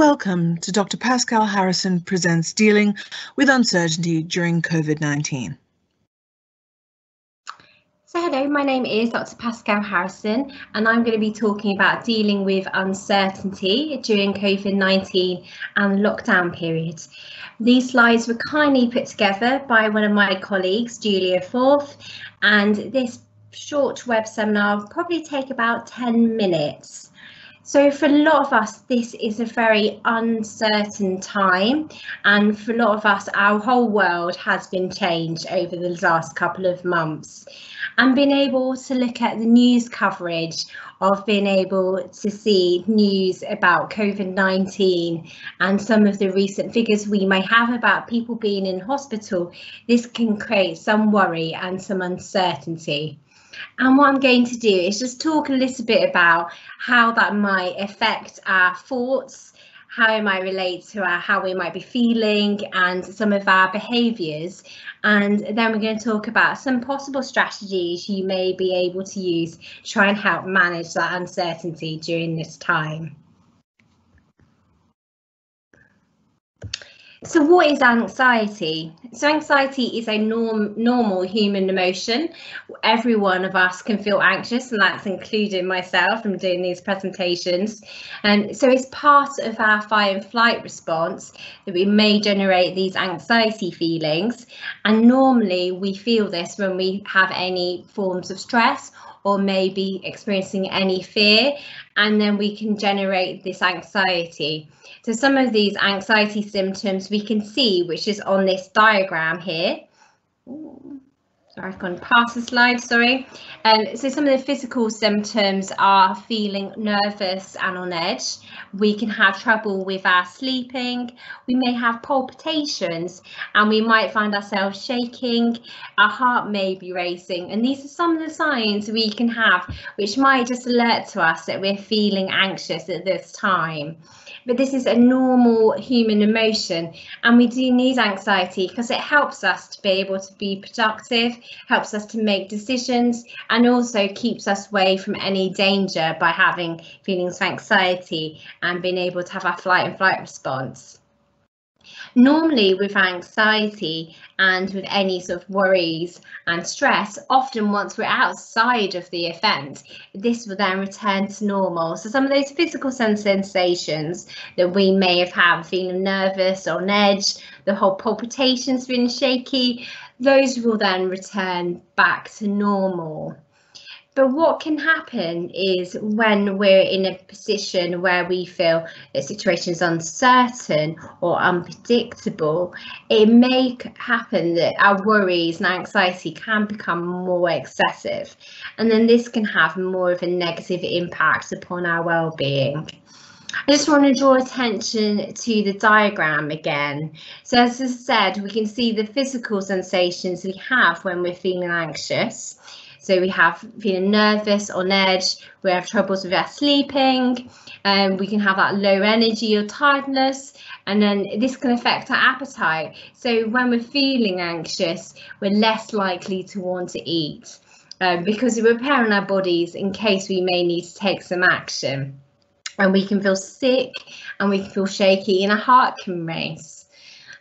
Welcome to Dr. Pascal Harrison Presents Dealing with Uncertainty During COVID-19. So hello, my name is Dr. Pascal Harrison and I'm going to be talking about dealing with uncertainty during COVID-19 and lockdown periods. These slides were kindly put together by one of my colleagues, Julia Forth, and this short web seminar will probably take about 10 minutes. So for a lot of us, this is a very uncertain time, and for a lot of us, our whole world has been changed over the last couple of months. And being able to look at the news coverage of being able to see news about COVID-19 and some of the recent figures we may have about people being in hospital, this can create some worry and some uncertainty. And what I'm going to do is just talk a little bit about how that might affect our thoughts, how it might relate to how we might be feeling and some of our behaviours. And then we're going to talk about some possible strategies you may be able to use to try and help manage that uncertainty during this time. So what is anxiety? So anxiety is a normal human emotion. Every one of us can feel anxious, and that's including myself from doing these presentations. And so it's part of our fight and flight response that we may generate these anxiety feelings. And normally we feel this when we have any forms of stress or maybe experiencing any fear, and then we can generate this anxiety. So some of these anxiety symptoms we can see, which is on this diagram here. Sorry, I've gone past the slide, sorry. So some of the physical symptoms are feeling nervous and on edge. We can have trouble with our sleeping. We may have palpitations and we might find ourselves shaking. Our heart may be racing. And these are some of the signs we can have, which might just alert to us that we're feeling anxious at this time. But this is a normal human emotion, and we do need anxiety because it helps us to be able to be productive, helps us to make decisions, and also keeps us away from any danger by having feelings of anxiety and being able to have our flight and flight response. Normally with anxiety and with any sort of worries and stress, often once we're outside of the event, this will then return to normal. So some of those physical sensations that we may have had, feeling nervous or on edge, the whole palpitations, feeling shaky, those will then return back to normal. But what can happen is when we're in a position where we feel the situation is uncertain or unpredictable, it may happen that our worries and anxiety can become more excessive. And then this can have more of a negative impact upon our well-being. I just want to draw attention to the diagram again. So as I said, we can see the physical sensations we have when we're feeling anxious. So we have feeling nervous, on edge, we have troubles with our sleeping, we can have that low energy or tiredness, and then this can affect our appetite. So when we're feeling anxious, we're less likely to want to eat because we're preparing our bodies in case we may need to take some action. And we can feel sick and we can feel shaky and our heart can race.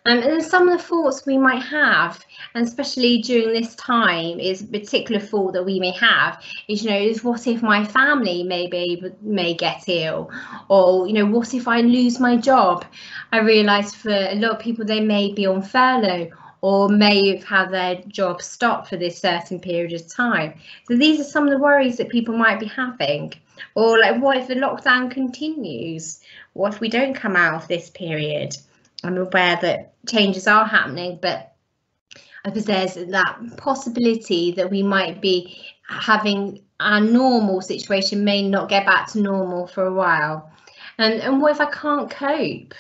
And some of the thoughts we might have, and especially during this time, is a particular thought that we may have is, is what if my family may get ill, or what if I lose my job? I realise for a lot of people they may be on furlough or may have had their job stopped for this certain period of time. So these are some of the worries that people might be having. Or like, what if the lockdown continues? What if we don't come out of this period? I'm aware that changes are happening, but because there's that possibility that we might be having our normal situation may not get back to normal for a while. And what if I can't cope?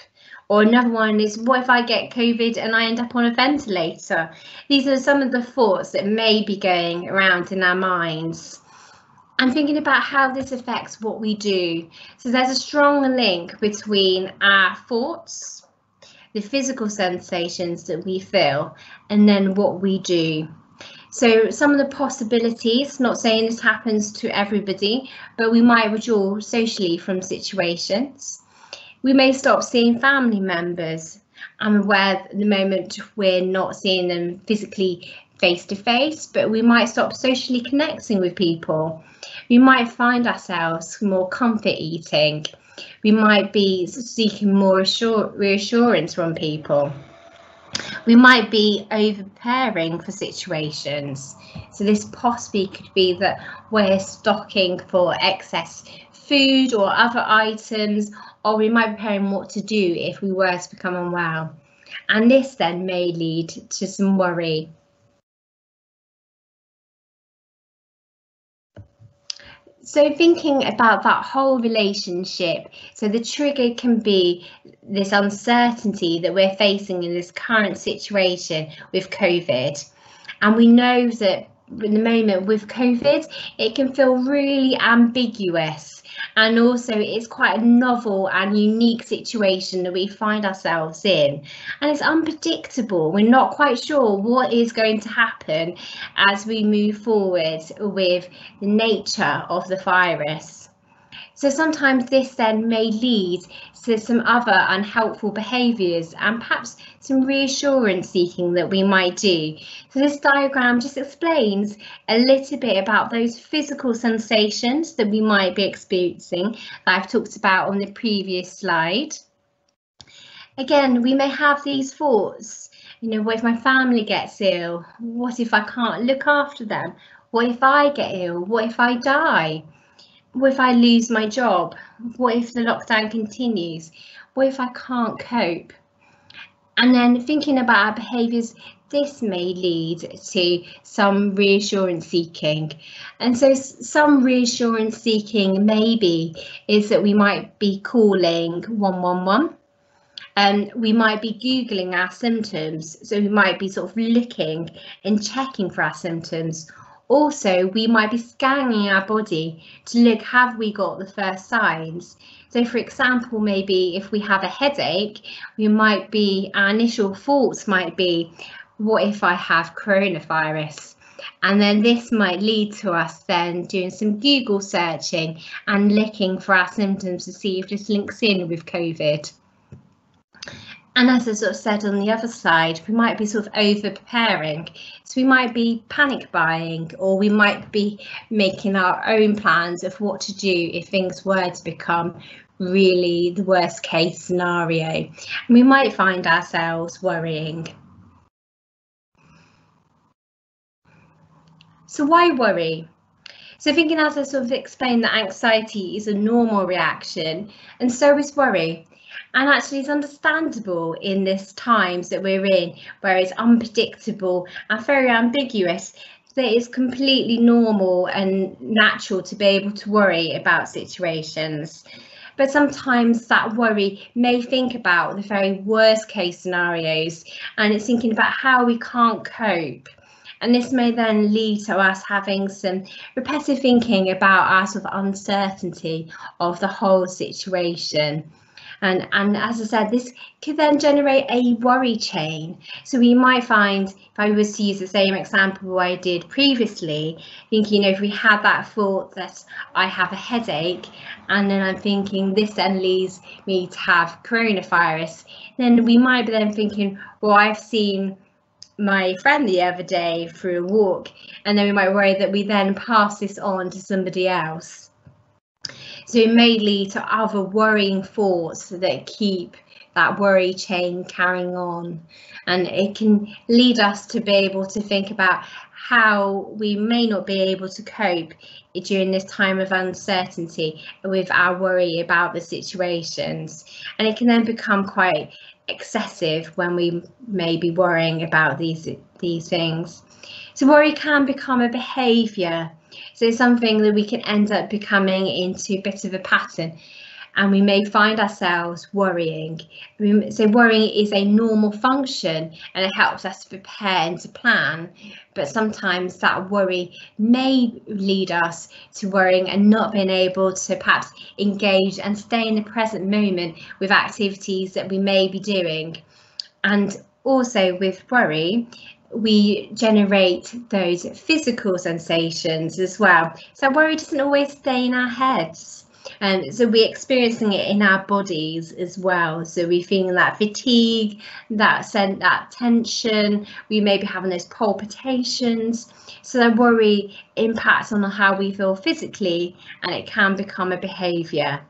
Or another one is, what if I get COVID and I end up on a ventilator? These are some of the thoughts that may be going around in our minds. I'm thinking about how this affects what we do. So there's a strong link between our thoughts, the physical sensations that we feel, and then what we do. So some of the possibilities, not saying this happens to everybody, but we might withdraw socially from situations. We may stop seeing family members. I'm aware at the moment we're not seeing them physically face to face, but we might stop socially connecting with people. We might find ourselves more comfort eating. We might be seeking more reassurance from people. We might be over preparing for situations. So this possibly could be that we're stocking for excess food or other items, or we might be preparing what to do if we were to become unwell. And this then may lead to some worry. So thinking about that whole relationship, so the trigger can be this uncertainty that we're facing in this current situation with COVID. And we know that in the moment with COVID, it can feel really ambiguous. And also it's quite a novel and unique situation that we find ourselves in. And it's unpredictable. We're not quite sure what is going to happen as we move forward with the nature of the virus. So sometimes this then may lead to some other unhelpful behaviours and perhaps some reassurance seeking that we might do. So this diagram just explains a little bit about those physical sensations that we might be experiencing that I've talked about on the previous slide. Again, we may have these thoughts, what if my family gets ill? What if I can't look after them? What if I get ill? What if I die? What if I lose my job? What if the lockdown continues? What if I can't cope? And then thinking about our behaviours, this may lead to some reassurance seeking. And so some reassurance seeking maybe is that we might be calling 111. We might be Googling our symptoms. So we might be sort of looking and checking for our symptoms. Also, we might be scanning our body to look, have we got the first signs? So for example, maybe if we have a headache, our initial thoughts might be, what if I have coronavirus? And then this might lead to us then doing some Google searching and looking for our symptoms to see if this links in with COVID. And as I sort of said on the other side, we might be sort of over preparing. So we might be panic buying, or we might be making our own plans of what to do if things were to become really the worst case scenario. And we might find ourselves worrying. So why worry? So thinking, as I sort of explained, that anxiety is a normal reaction, and so is worry. And actually it's understandable in this times that we're in, where it's unpredictable and very ambiguous, that it's completely normal and natural to be able to worry about situations. But sometimes that worry may think about the very worst case scenarios, and it's thinking about how we can't cope. And this may then lead to us having some repetitive thinking about our sort of uncertainty of the whole situation. And as I said, this could then generate a worry chain. So we might find, if I was to use the same example I did previously, thinking, if we had that thought that I have a headache, and then I'm thinking this then leads me to have coronavirus, then we might be then thinking, well, I've seen my friend the other day through a walk, and then we might worry that we then pass this on to somebody else. So it may lead to other worrying thoughts that keep that worry chain carrying on, and it can lead us to be able to think about how we may not be able to cope during this time of uncertainty with our worry about the situations, and it can then become quite excessive when we may be worrying about these things. So worry can become a behaviour. So it's something that we can end up becoming into a bit of a pattern, and we may find ourselves worrying. So worrying is a normal function, and it helps us to prepare and to plan. But sometimes that worry may lead us to worrying and not being able to perhaps engage and stay in the present moment with activities that we may be doing. And also with worry, we generate those physical sensations as well. So worry doesn't always stay in our heads. And so we're experiencing it in our bodies as well. So we're feeling that fatigue, that tension, we may be having those palpitations. So that worry impacts on how we feel physically, and it can become a behaviour.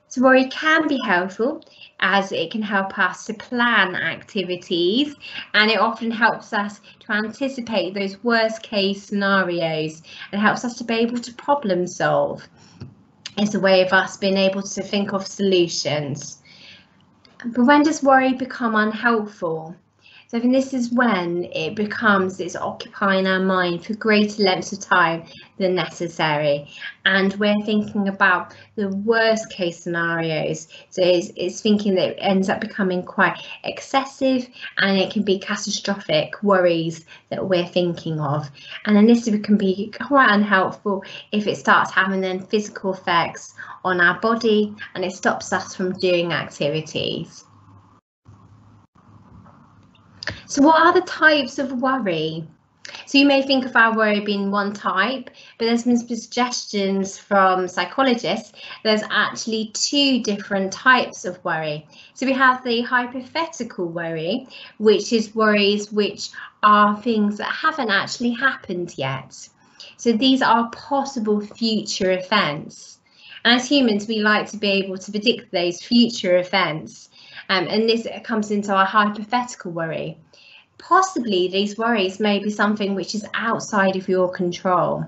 So worry can be helpful, as it can help us to plan activities, and it often helps us to anticipate those worst case scenarios and helps us to be able to problem solve. It's a way of us being able to think of solutions. But when does worry become unhelpful? So I think this is when it's occupying our mind for greater lengths of time than necessary, and we're thinking about the worst case scenarios. So it's thinking that it ends up becoming quite excessive, and it can be catastrophic worries that we're thinking of. And then this can be quite unhelpful if it starts having then physical effects on our body, and it stops us from doing activities. So what are the types of worry? So you may think of our worry being one type, but there's been suggestions from psychologists. There's actually two different types of worry. So we have the hypothetical worry, which is worries which are things that haven't actually happened yet. So these are possible future events. And as humans, we like to be able to predict those future events. And this comes into our hypothetical worry. Possibly these worries may be something which is outside of your control.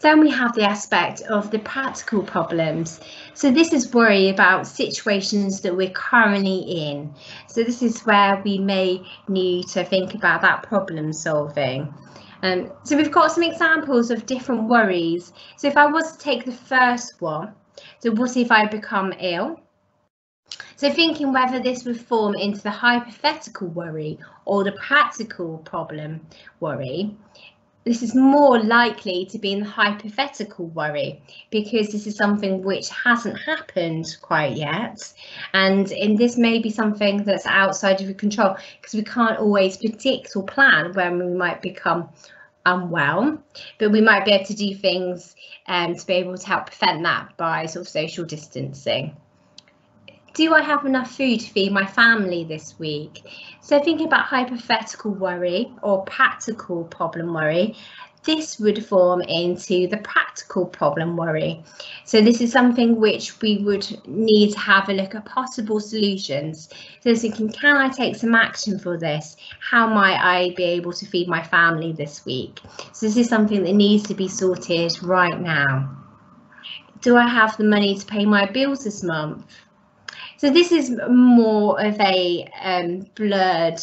Then we have the aspect of the practical problems. So this is worry about situations that we're currently in. So this is where we may need to think about that problem solving. So we've got some examples of different worries. So if I was to take the first one, so what if I become ill? So thinking whether this would form into the hypothetical worry or the practical problem worry, this is more likely to be in the hypothetical worry, because this is something which hasn't happened quite yet, and this may be something that's outside of your control, because we can't always predict or plan when we might become unwell, but we might be able to do things to be able to help prevent that by sort of social distancing. Do I have enough food to feed my family this week? So thinking about hypothetical worry or practical problem worry, this would form into the practical problem worry. So this is something which we would need to have a look at possible solutions. So thinking, can I take some action for this? How might I be able to feed my family this week? So this is something that needs to be sorted right now. Do I have the money to pay my bills this month? So this is more of a blurred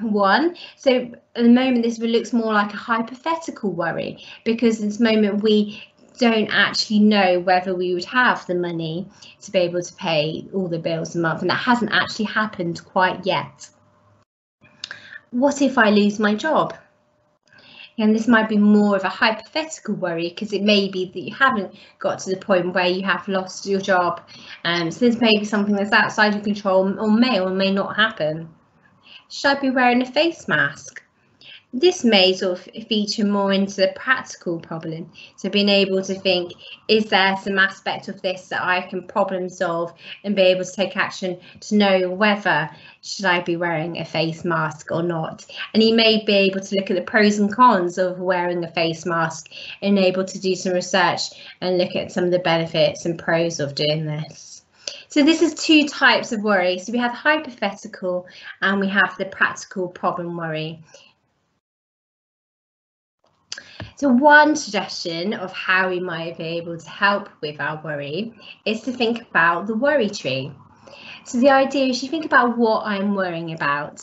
one. So at the moment, this looks more like a hypothetical worry, because at this moment we don't actually know whether we would have the money to be able to pay all the bills a month, and that hasn't actually happened quite yet. What if I lose my job? And this might be more of a hypothetical worry, because it may be that you haven't got to the point where you have lost your job. So this may be something that's outside your control, or may not happen. Should I be wearing a face mask? This may sort of feature more into the practical problem. So being able to think, is there some aspect of this that I can problem solve and be able to take action to know whether should I be wearing a face mask or not? And you may be able to look at the pros and cons of wearing a face mask and able to do some research and look at some of the benefits and pros of doing this. So this is two types of worry. So we have hypothetical and we have the practical problem worry. So one suggestion of how we might be able to help with our worry is to think about the worry tree. So the idea is you think about what I'm worrying about.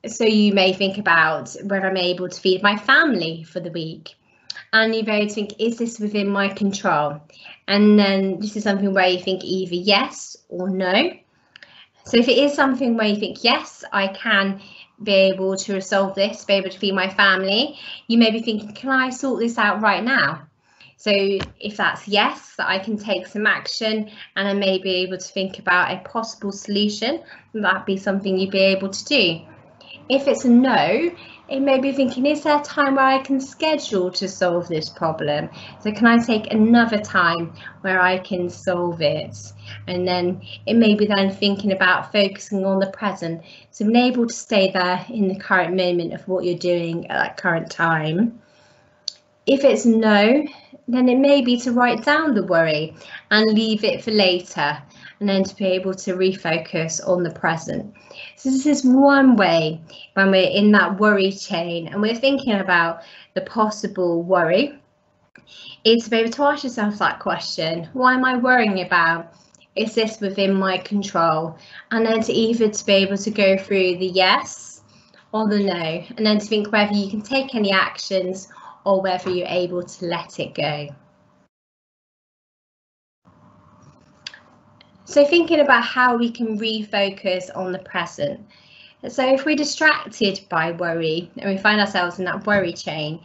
So you may think about whether I'm able to feed my family for the week. And you're able to think, is this within my control? And then this is something where you think either yes or no. So if it is something where you think, yes, I can be able to resolve this, be able to feed my family, you may be thinking, can I sort this out right now? So if that's yes, that I can take some action and I may be able to think about a possible solution, that'd be something you'd be able to do. If it's a no, it may be thinking, is there a time where I can schedule to solve this problem? So can I take another time where I can solve it? And then it may be then thinking about focusing on the present. So being able to stay there in the current moment of what you're doing at that current time. If it's no, then it may be to write down the worry and leave it for later, and then to be able to refocus on the present. So this is one way when we're in that worry chain and we're thinking about the possible worry, is to be able to ask yourself that question: what am I worrying about? Is this within my control? And then to either to be able to go through the yes or the no, and then to think whether you can take any actions or whether you're able to let it go. So thinking about how we can refocus on the present. So if we're distracted by worry and we find ourselves in that worry chain,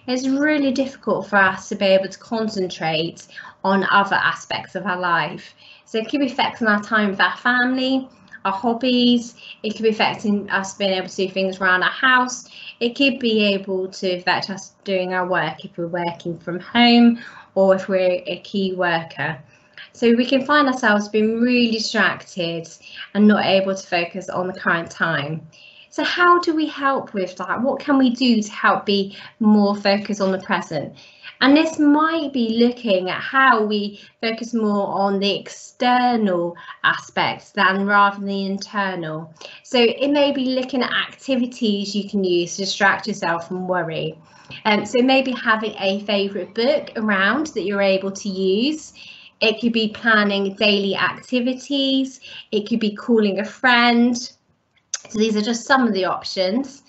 it's really difficult for us to be able to concentrate on other aspects of our life. So it could be affecting our time with our family, our hobbies. It could be affecting us being able to do things around our house. It could be able to affect us doing our work if we're working from home or if we're a key worker. So we can find ourselves being really distracted and not able to focus on the current time. So how do we help with that? What can we do to help be more focused on the present? And this might be looking at how we focus more on the external aspects than rather than the internal. So it may be looking at activities you can use to distract yourself from worry. So maybe having a favourite book around that you're able to use. It could be planning daily activities. It could be calling a friend. So these are just some of the options.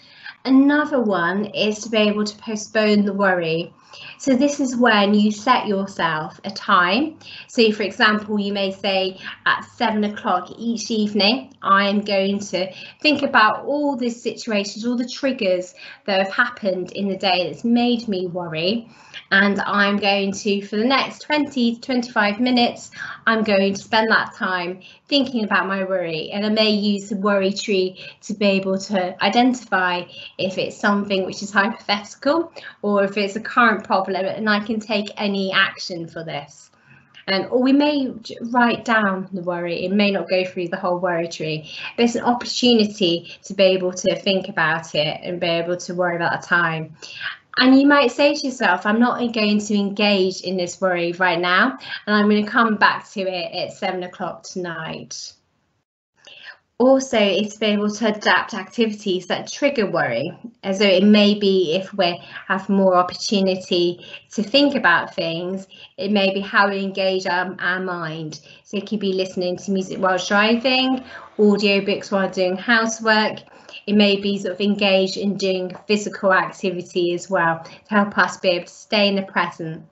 Another one is to be able to postpone the worry. So this is when you set yourself a time. So for example, you may say at 7 o'clock each evening, I am going to think about all these situations, all the triggers that have happened in the day that's made me worry. And I'm going to, for the next 20 to 25 minutes, I'm going to spend that time thinking about my worry. And I may use the worry tree to be able to identify if it's something which is hypothetical or if it's a current problem, and I can take any action for this. Or we may write down the worry. It may not go through the whole worry tree, but it's an opportunity to be able to think about it and be able to worry about the time. And you might say to yourself, I'm not going to engage in this worry right now, and I'm going to come back to it at 7 o'clock tonight. Also, it's to be able to adapt activities that trigger worry. So it may be if we have more opportunity to think about things, it may be how we engage our mind. So it could be listening to music while driving, audiobooks while doing housework. It may be sort of engaged in doing physical activity as well to help us be able to stay in the present.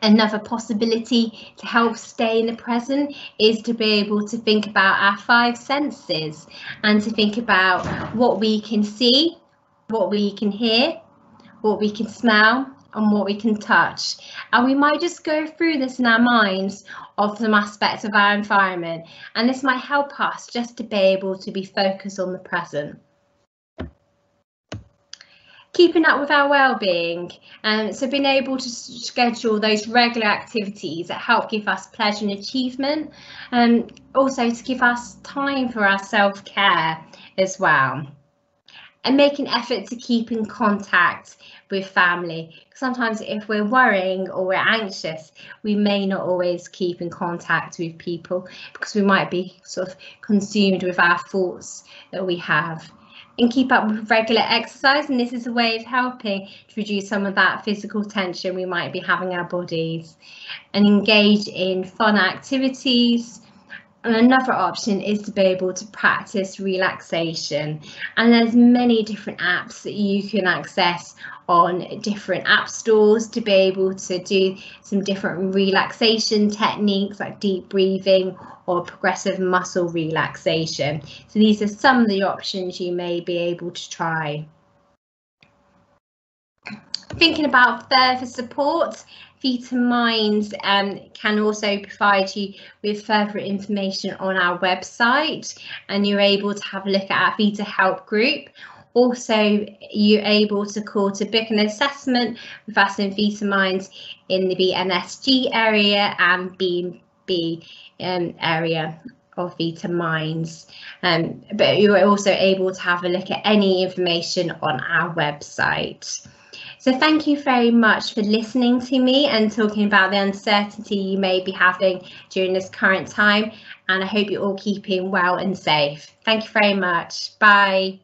Another possibility to help stay in the present is to be able to think about our 5 senses and to think about what we can see, what we can hear, what we can smell and what we can touch. And we might just go through this in our minds of some aspects of our environment, and this might help us just to be able to be focused on the present. Keeping up with our well-being, so being able to schedule those regular activities that help give us pleasure and achievement, and also to give us time for our self-care as well, and make an effort to keep in contact with family. Sometimes if we're worrying or we're anxious, we may not always keep in contact with people because we might be sort of consumed with our thoughts that we have. And keep up with regular exercise, and this is a way of helping to reduce some of that physical tension we might be having in our bodies, and engage in fun activities. And another option is to be able to practice relaxation, and there's many different apps that you can access on different app stores to be able to do some different relaxation techniques like deep breathing or progressive muscle relaxation. So these are some of the options you may be able to try. Thinking about further support, Vita Minds can also provide you with further information on our website, and you're able to have a look at our Vita Help group. Also, you're able to call to book an assessment with us in Vita Minds in the BNSG area and B&B area of Vita Minds. But you're also able to have a look at any information on our website. So thank you very much for listening to me and talking about the uncertainty you may be having during this current time. And I hope you're all keeping well and safe. Thank you very much. Bye.